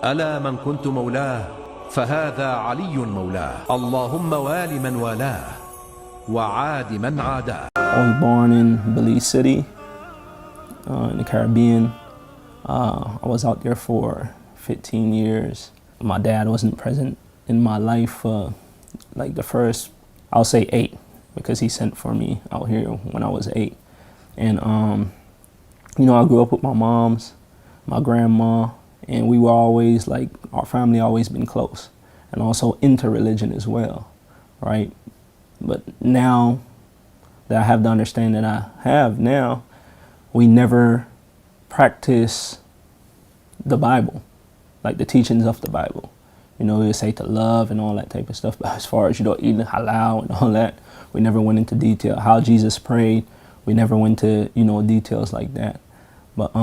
ألا من كنت مولاه فهذا علي مولاه. اللهم وال من والاه وعاد من عاداه. I was born in Belize City, in the Caribbean. I was out there for 15 years. My dad wasn't present in my life for like the first, I'll say 8, because he sent for me out here when I was 8. And, you know, I grew up with my moms, my grandma, and we were always like, our family always been close and also into religion as well, right? But now that I have the understanding I have now, we never practice the Bible, like the teachings of the Bible. You know, we say to love and all that type of stuff, but as far as, you know, eating halal and all that, we never went into detail. How Jesus prayed, we never went to, you know, details like that. But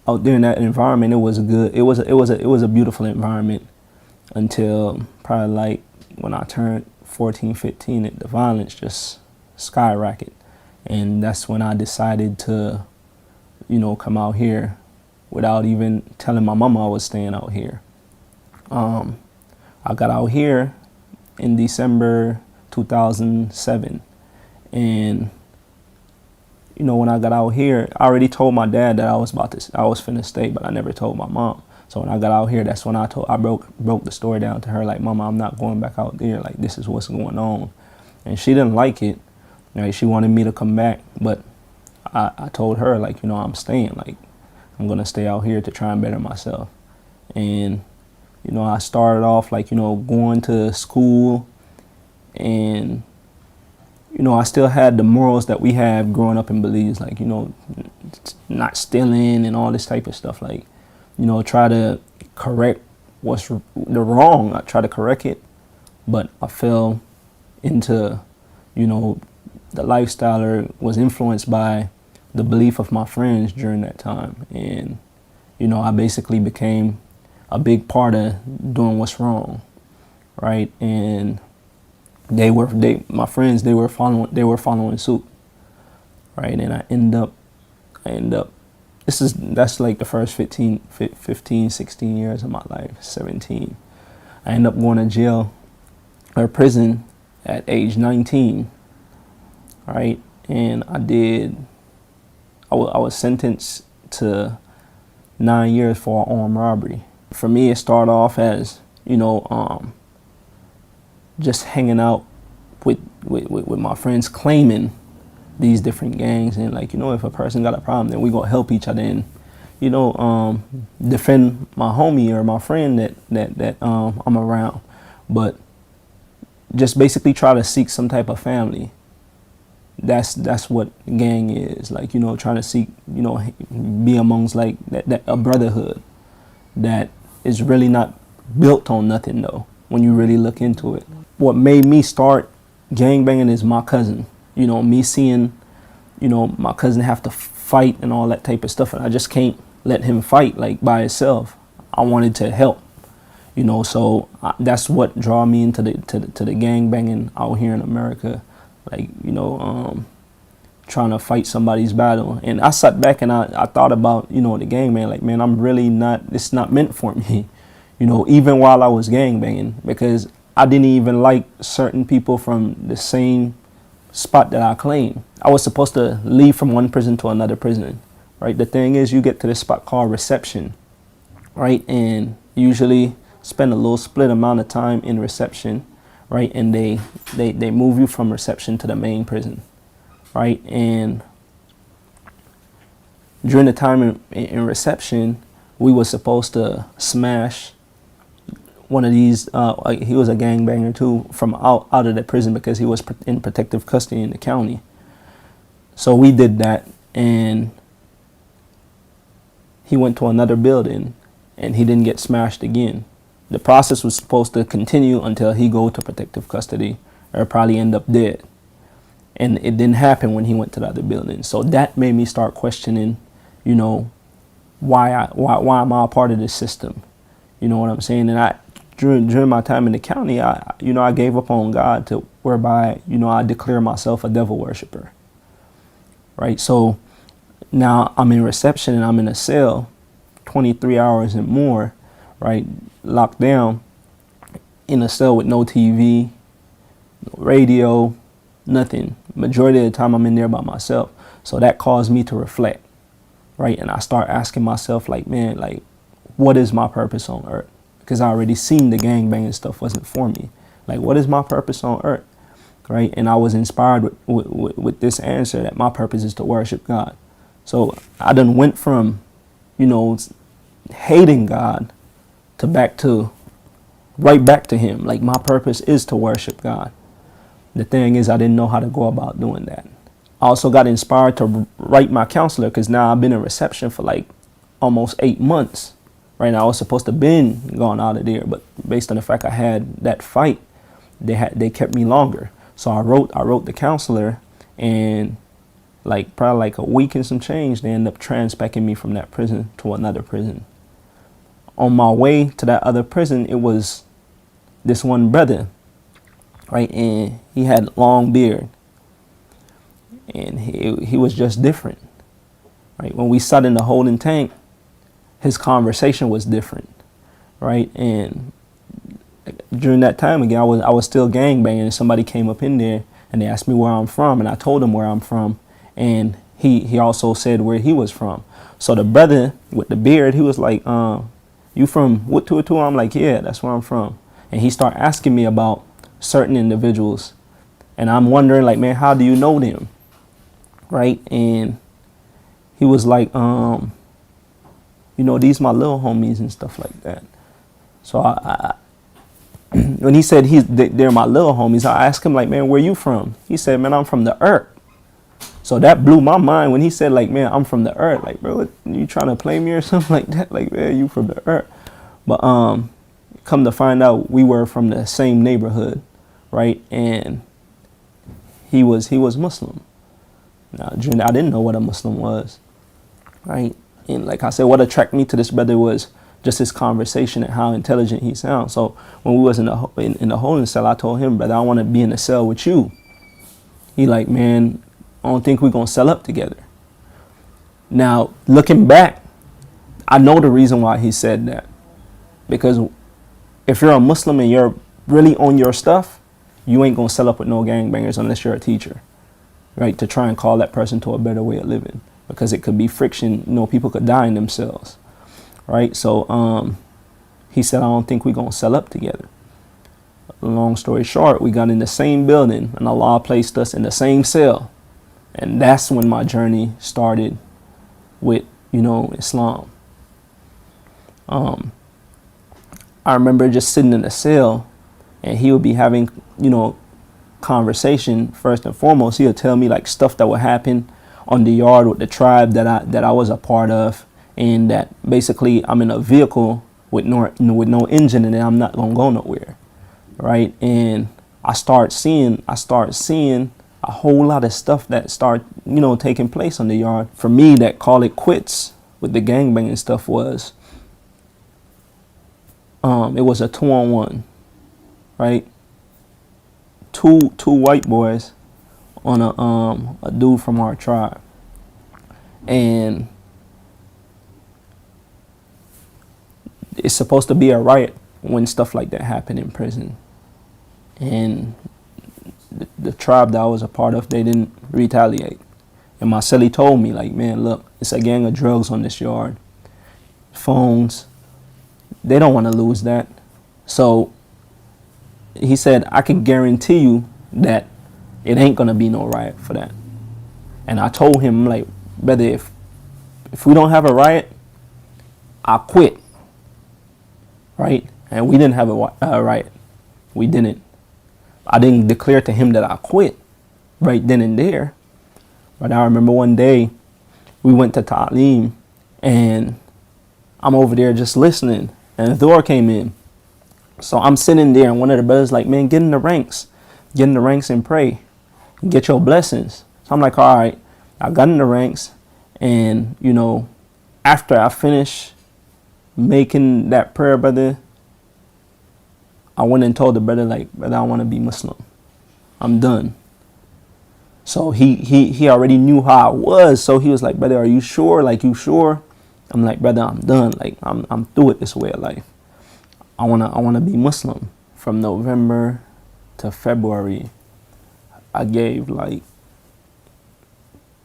out there in that environment, it was good. It was a beautiful environment until probably like when I turned 14, 15, the violence just skyrocketed. And that's when I decided to, you know, come out here without even telling my mama I was staying out here. I got out here in December 2007. And, you know, when I got out here, I already told my dad that I was finna stay, but I never told my mom. So when I got out here, that's when I broke the story down to her, like, Mama, I'm not going back out there. Like, this is what's going on. And she didn't like it. Right? She wanted me to come back, but I told her, like, you know, I'm staying. Like, I'm going to stay out here to try and better myself. And, you know, I started off, like, you know, going to school. And, you know, I still had the morals that we have growing up in Belize, like, you know, not stealing and all this type of stuff. Like, you know, try to correct what's the wrong. I try to correct it, but I fell into, you know, the lifestyle, or was influenced by the belief of my friends during that time. And, you know, I basically became a big part of doing what's wrong, right? And my friends, they were following suit, right? And I end up, that's like the first 15, 16 years of my life, 17. I end up going to jail or prison at age 19, right? And I was sentenced to 9 years for armed robbery. For me, it started off as, you know, just hanging out with my friends, claiming these different gangs, and, like, you know, if a person got a problem, then we gonna help each other and, you know, defend my homie or my friend that I'm around. But just basically try to seek some type of family. That's what gang is, like, you know, trying to seek, you know, be amongst like that a brotherhood that is really not built on nothing though, when you really look into it. What made me start gangbanging is my cousin. You know, me seeing, you know, my cousin have to fight and all that type of stuff, and I just can't let him fight like by himself. I wanted to help, you know, so that's what draw me into the gangbanging out here in America. Like, you know, trying to fight somebody's battle. And I sat back and I thought about, you know, the gangbang, like, man, I'm really not, it's not meant for me, you know, even while I was gangbanging, because I didn't even like certain people from the same spot that I claimed. I was supposed to leave from one prison to another prison, right? The thing is, you get to this spot called reception, right? And usually spend a little split amount of time in reception, right? And they move you from reception to the main prison, right? And during the time in reception, we were supposed to smash one of these, he was a gangbanger too, from out of the prison, because he was in protective custody in the county. So we did that, and he went to another building and he didn't get smashed again. The process was supposed to continue until he go to protective custody or probably end up dead. And it didn't happen when he went to the other building. So that made me start questioning, you know, why am I a part of this system? You know what I'm saying? And during my time in the county, I gave up on God, to whereby, you know, I declare myself a devil worshiper. Right? So now I'm in reception and I'm in a cell, 23 hours and more, right, locked down in a cell with no TV, no radio, nothing. Majority of the time I'm in there by myself. So that caused me to reflect, right? And I start asking myself, like, man, like, what is my purpose on earth? Because I already seen the gangbanging stuff wasn't for me. Like, what is my purpose on earth, right? And I was inspired with this answer that my purpose is to worship God. So I done went from, you know, hating God to right back to him. Like, my purpose is to worship God. The thing is, I didn't know how to go about doing that. I also got inspired to write my counselor, because now I've been in reception for like almost 8 months. Right now, I was supposed to been gone out of there, but based on the fact I had that fight, they kept me longer. So I wrote the counselor, and like probably like a week and some change, they ended up transpecting me from that prison to another prison. On my way to that other prison, it was this one brother, right, and he had long beard, and he was just different, right. When we sat in the holding tank, his conversation was different, right. And during that time again, I was still gangbanging, and somebody came up in there and they asked me where I'm from, and I told them where I'm from, and he also said where he was from. So the brother with the beard, he was like, you from Wuttuatu? I'm like, yeah, that's where I'm from. And he started asking me about certain individuals, and I'm wondering, like, man, how do you know them, right? And he was like, you know, these my little homies and stuff like that. So I when he said they're my little homies, I asked him, like, man, where you from? He said, man, I'm from the earth. So that blew my mind when he said, like, man, I'm from the earth. Like, bro, what, you trying to play me or something like that? Like, man, you from the earth. But come to find out, we were from the same neighborhood, right? And he was Muslim. Now, I didn't know what a Muslim was, right? And like I said, what attracted me to this brother was just his conversation and how intelligent he sounds. So when we was in the holding cell, I told him, brother, I want to be in the cell with you. He like, man, I don't think we're going to cell up together. Now, looking back, I know the reason why he said that. Because if you're a Muslim and you're really on your stuff, you ain't going to cell up with no gangbangers unless you're a teacher, right? To try and call that person to a better way of living. Because it could be friction, you know, people could die in themselves, right? So he said, I don't think we're going to cell up together. Long story short, we got in the same building and Allah placed us in the same cell. And that's when my journey started with, you know, Islam. I remember just sitting in the cell and he would be having, you know, conversation. First and foremost, he'll tell me like stuff that would happen on the yard with the tribe that I was a part of, and that basically I'm in a vehicle with no engine and I'm not gonna go nowhere, right? And I start seeing a whole lot of stuff that start, you know, taking place on the yard. For me, that call it quits with the gangbanging stuff was, it was a 2-on-1, right? Two white boys on a dude from our tribe, and it's supposed to be a riot when stuff like that happen in prison. And the tribe that I was a part of, they didn't retaliate. And my cellie told me, like, man, look, it's a gang of drugs on this yard, phones. They don't want to lose that. So he said, I can guarantee you that it ain't gonna be no riot for that. And I told him, like, brother, if we don't have a riot, I quit, right? And we didn't have a riot. We didn't. I didn't declare to him that I quit right then and there. But I remember one day we went to Ta'aleem and I'm over there just listening, and the door came in. So I'm sitting there and one of the brothers like, man, get in the ranks and pray. Get your blessings. So I'm like, all right. I got in the ranks, and you know, after I finished making that prayer, brother, I went and told the brother, like, brother, I want to be Muslim. I'm done. So he already knew how I was. So he was like, brother, are you sure? Like, you sure? I'm like, brother, I'm done. Like, I'm through it, this way of life. I wanna be Muslim. From November to February, I gave like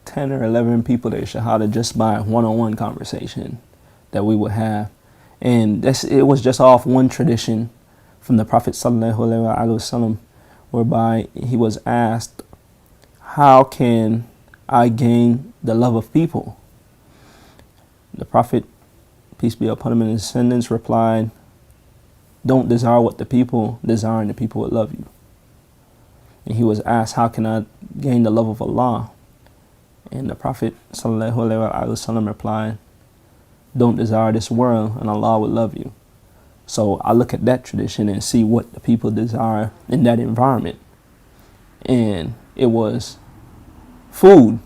10 or 11 people their shahada just by one-on-one conversation that we would have. And it was just off one tradition from the Prophet sallallahu alaihi wasallam, whereby he was asked, how can I gain the love of people? The Prophet, peace be upon him and his descendants, replied, don't desire what the people desire, and the people will love you. And he was asked, how can I gain the love of Allah? And the Prophet sallallahu alaihi wasallam replied, don't desire this world, and Allah will love you. So I look at that tradition and see what the people desire in that environment. And it was food.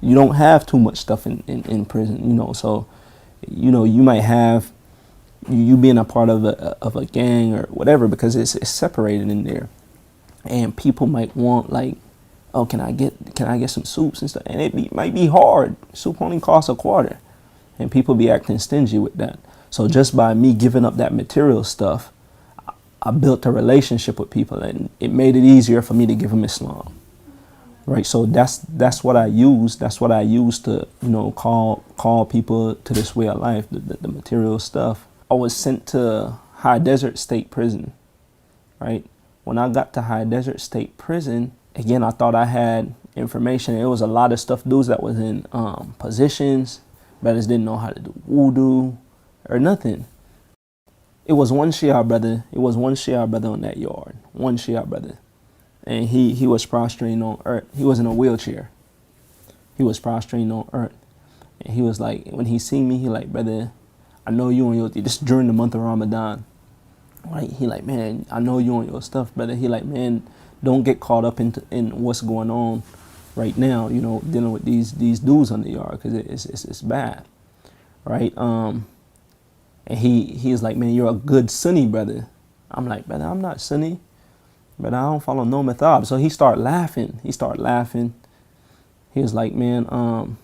You don't have too much stuff in prison, you know. So, you know, you might have you being a part of a gang or whatever, because it's separated in there. And people might want, like, oh, can I get some soups and stuff? And might be hard. Soup only costs $0.25. And people be acting stingy with that. So just by me giving up that material stuff, I built a relationship with people, and it made it easier for me to give them Islam. Right. So that's what I use. That's what I use to, you know, call people to this way of life, the material stuff. I was sent to High Desert State Prison. Right. When I got to High Desert State Prison, again, I thought I had information. It was a lot of stuff, dudes that was in positions. Brothers didn't know how to do wudu or nothing. It was one Shia brother. It was one Shia brother on that yard. One Shia brother. And he was prostrating on earth. He was in a wheelchair. He was prostrating on earth. And he was like, when he seen me, he like, brother, I know you on your, this during the month of Ramadan. Right? He like, man, I know you on your stuff, brother. He like, man, don't get caught up in what's going on right now, you know, dealing with these dudes on the yard, because it's bad. Right? And he is like, man, you're a good Sunni brother. I'm like, brother, I'm not Sunni. But I don't follow no method. So he started laughing. He was like, man,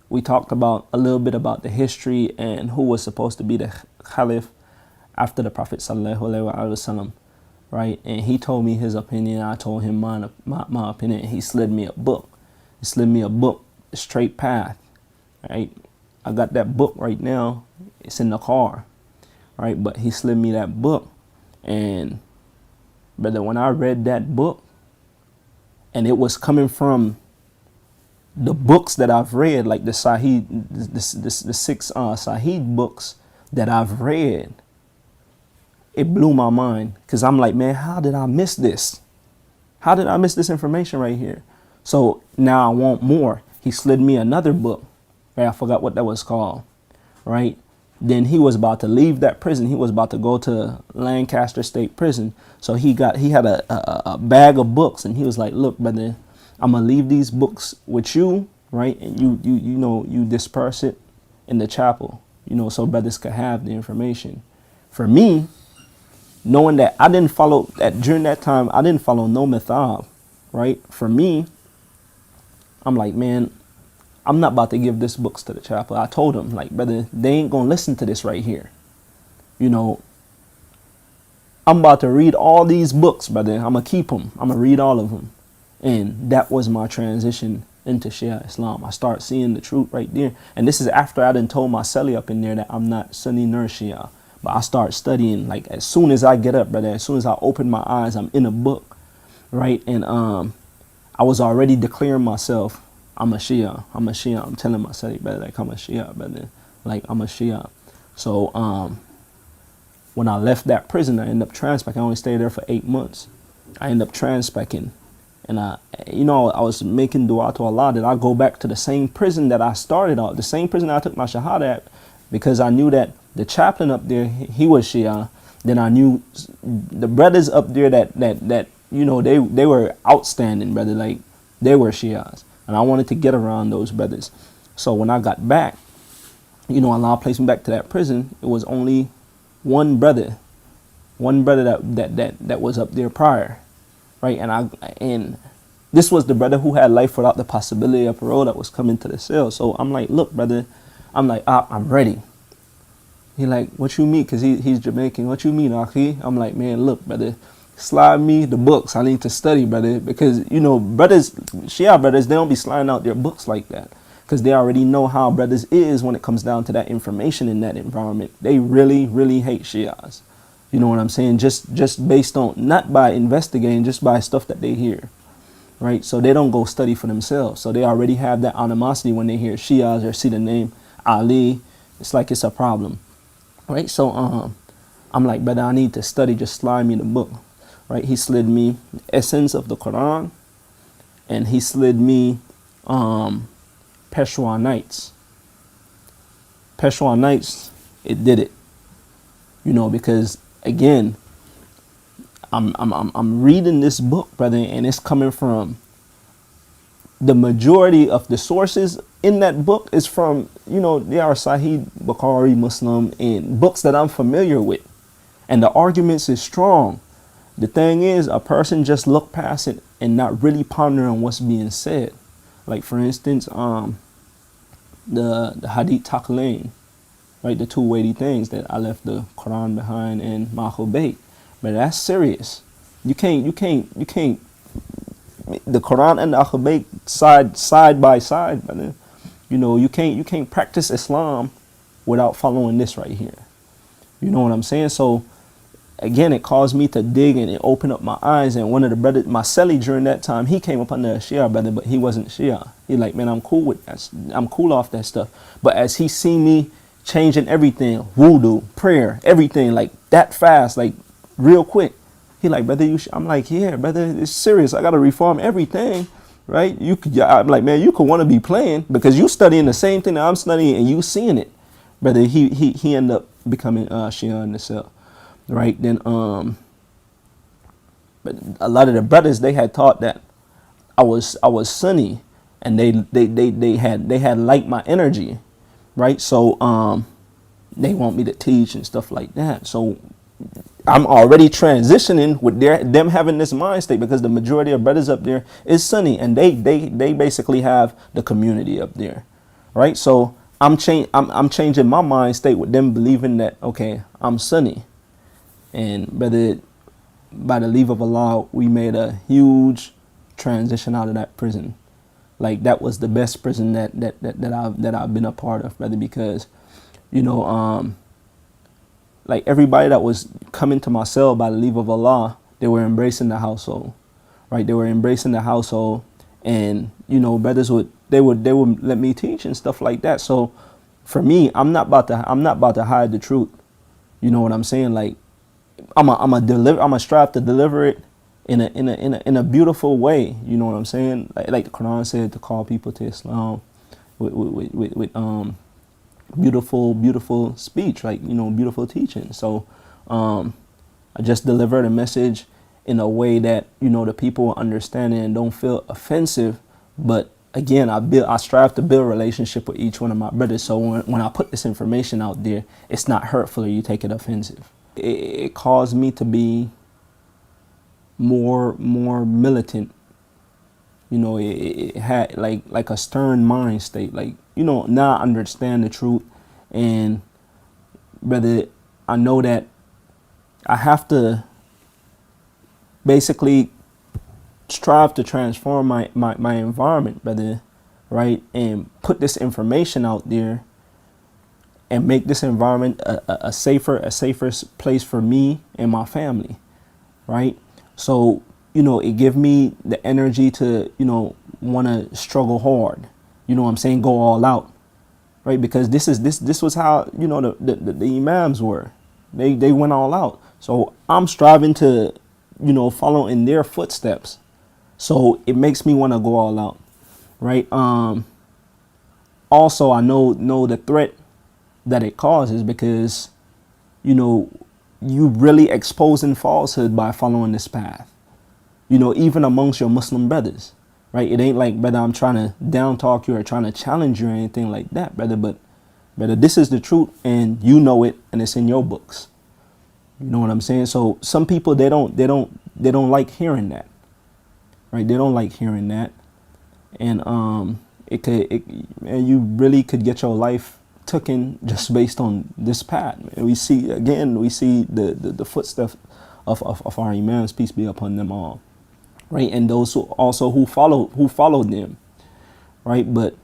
we talked about a little bit about the history and who was supposed to be the Caliph after the Prophet sallallahu alaihi wasallam, right? And he told me his opinion. I told him my opinion. And he slid me a book. The Straight Path, right? I got that book right now. It's in the car, right? But he slid me that book, and brother, when I read that book, and it was coming from the books that I've read, like the Sahih, the 6 Sahih books that I've read, it blew my mind. Because I'm like, man, how did I miss this? How did I miss this information right here? So now I want more. He slid me another book. Right? I forgot what that was called. Right? Then he was about to leave that prison. He was about to go to Lancaster State Prison. So he had a bag of books, and he was like, look, brother, I'm gonna leave these books with you, right? And you disperse it in the chapel, you know, so brothers could have the information. For me, knowing that I didn't follow that during that time, I didn't follow no method, right? For me, I'm like, man, I'm not about to give this books to the chapel. I told him, like, brother, they ain't gonna listen to this right here. You know, I'm about to read all these books, brother. I'm gonna keep them. I'm gonna read all of them. And that was my transition into Shia Islam. I start seeing the truth right there. And this is after I done told my celly up in there that I'm not Sunni nor Shia. But I start studying, like, as soon as I get up, brother, as soon as I open my eyes, I'm in a book, right? And I was already declaring myself, I'm a Shia. I'm telling my celly, brother, like, I'm a Shia, brother. Like, I'm a Shia. So when I left that prison, I ended up transpecting. I only stayed there for 8 months. I ended up transpecting. And I was making dua to Allah that I go back to the same prison that I started out, the same prison I took my shahada at, because I knew that the chaplain up there, he was Shia. Then I knew the brothers up there that you know, they were outstanding, brother, like they were Shias. And I wanted to get around those brothers. So when I got back, you know, Allah placed me back to that prison. It was only one brother that was up there prior. Right. And This was the brother who had life without the possibility of parole that was coming to the cell. So I'm like, look, brother, I'm like, I'm ready. He like, what you mean? Because he's Jamaican. What you mean, Aki? I'm like, man, look, brother, slide me the books. I need to study, brother. Because, you know, brothers, Shia brothers, they don't be sliding out their books like that. Because they already know how brothers is when it comes down to that information in that environment. They really, really hate Shias. You know what I'm saying? Just based on, not by investigating, just by stuff that they hear. Right? So they don't go study for themselves. So they already have that animosity when they hear Shias or see the name Ali. It's like it's a problem. Right? So I'm like, brother, I need to study. Just slide me the book. Right? He slid me the essence of the Quran. And he slid me Peshawar Nights. Peshawar Nights, it did it. You know, because again, I'm reading this book, brother, and it's coming from the majority of the sources in that book is from, you know, they are Sahih, Bukhari, Muslim, and books that I'm familiar with. And the arguments is strong. The thing is, a person just look past it and not really ponder on what's being said. Like, for instance, the Hadith Taqlain, right? The two weighty things that I left the Quran behind and Mahul Bayt. But that's serious. You can't, the Quran and the Ahlul Bayt side by side, brother. You know, you can't practice Islam without following this right here. You know what I'm saying? So, again, it caused me to dig and it opened up my eyes. And one of the brothers, my celly during that time, he came up under a Shia brother, but he wasn't Shia. He like, man, I'm cool with that. I'm cool off that stuff. But as he seen me changing everything, wudu, prayer, everything, like that fast, like real quick, he like, brother, I'm like, yeah, brother, it's serious. I got to reform everything, right? I'm like, man, you could want to be playing because you studying the same thing that I'm studying and you seeing it. Brother, he ended up becoming Shia in the cell. Right then, but a lot of the brothers, they had thought that I was Sunni, and they had liked my energy, right? So they want me to teach and stuff like that. So I'm already transitioning with them having this mind state because the majority of brothers up there is Sunni, and they basically have the community up there, right? So I'm changing my mind state with them believing that, okay, I'm Sunni. And brother, by the leave of Allah, we made a huge transition out of that prison. Like, that was the best prison that I've been a part of, brother, because, you know, like everybody that was coming to my cell by the leave of Allah, they were embracing the household, right? They were embracing the household, and, you know, brothers would let me teach and stuff like that. So for me, I'm not about to hide the truth. You know what I'm saying? Like, I'm a strive to deliver it in a beautiful way. You know what I'm saying? Like the Quran said, to call people to Islam with beautiful speech, like, you know, beautiful teaching. So I just delivered a message in a way that, you know, the people will understand it and don't feel offensive. But again, I strive to build a relationship with each one of my brothers. So when I put this information out there, it's not hurtful or you take it offensive. It caused me to be more militant. You know, it had like a stern mind state. Like, you know, now I understand the truth, and brother, I know that I have to basically strive to transform my environment, brother, right, and put this information out there and make this environment a safer place for me and my family, right? So, you know, it give me the energy to, you know, want to struggle hard. You know what I'm saying? Go all out, right? Because this was how, you know, the imams were. They went all out. So I'm striving to, you know, follow in their footsteps. So it makes me want to go all out, right? Also, I know the threat that it causes, because, you know, you really exposing falsehood by following this path, you know, even amongst your Muslim brothers, right? It ain't like, brother, I'm trying to down talk you or trying to challenge you or anything like that, brother, but brother, this is the truth, and you know it, and it's in your books. You know what I'm saying? So some people, they don't like hearing that, right? They don't like hearing that. And and you really could get your life taken just based on this path. And we see the footsteps of our imams, peace be upon them all, right? And those who followed them, right? But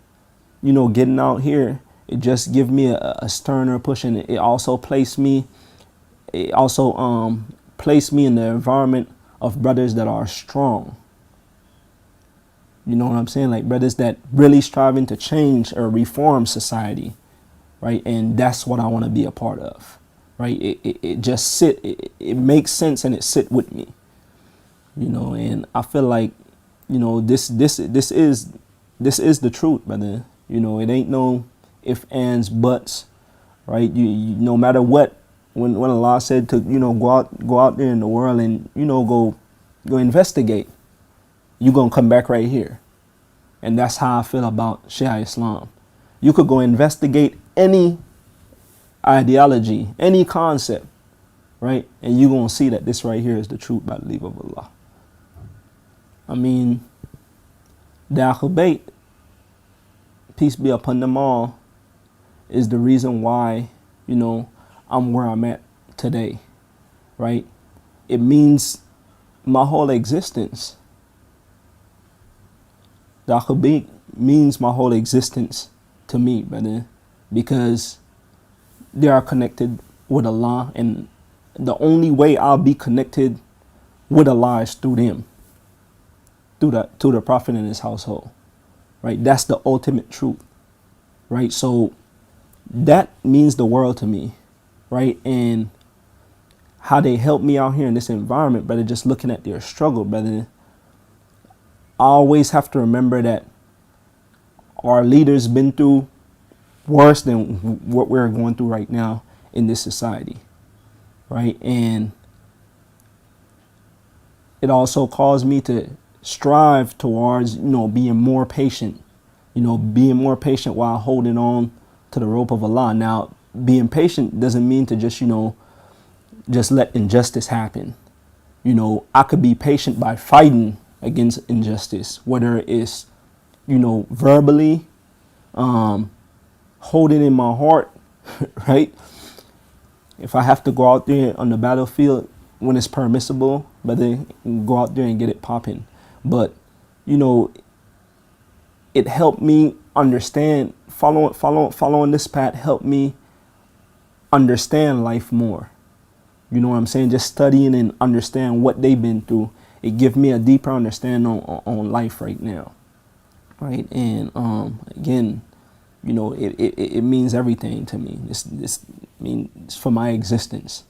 getting out here, it just give me a sterner push, and it also placed me in the environment of brothers that are strong. You know what I'm saying? Like brothers that really striving to change or reform society, right? And that's what I want to be a part of, right? It makes sense, and it sit with me, and I feel like, this is the truth, brother. It ain't no ifs, ands, buts, right? You no matter what, when Allah said to, go out there in the world and, go investigate, you're going to come back right here. And that's how I feel about Shia Islam. You could go investigate any ideology, any concept, right? And you're going to see that this right here is the truth by the leave of Allah. I mean, the Ahlul, peace be upon them all, is the reason why, I'm where I'm at today, right? It means my whole existence. The Ahlul means my whole existence to me, brother, because they are connected with Allah, and the only way I'll be connected with Allah is through them, through the Prophet and his household, right? That's the ultimate truth, right? So that means the world to me, right? And how they help me out here in this environment, brother, just looking at their struggle, brother, I always have to remember that our leaders been through worse than what we're going through right now in this society, right? And it also caused me to strive towards, being more patient, while holding on to the rope of Allah. Now, being patient doesn't mean to just, just let injustice happen. I could be patient by fighting against injustice, whether it's, verbally, holding in my heart, right? If I have to go out there on the battlefield when it's permissible, but then go out there and get it popping. But, it helped me understand, following this path helped me understand life more. You know what I'm saying? Just studying and understand what they've been through. It gives me a deeper understanding on life right now, right? And again, it means everything to me. This means for my existence.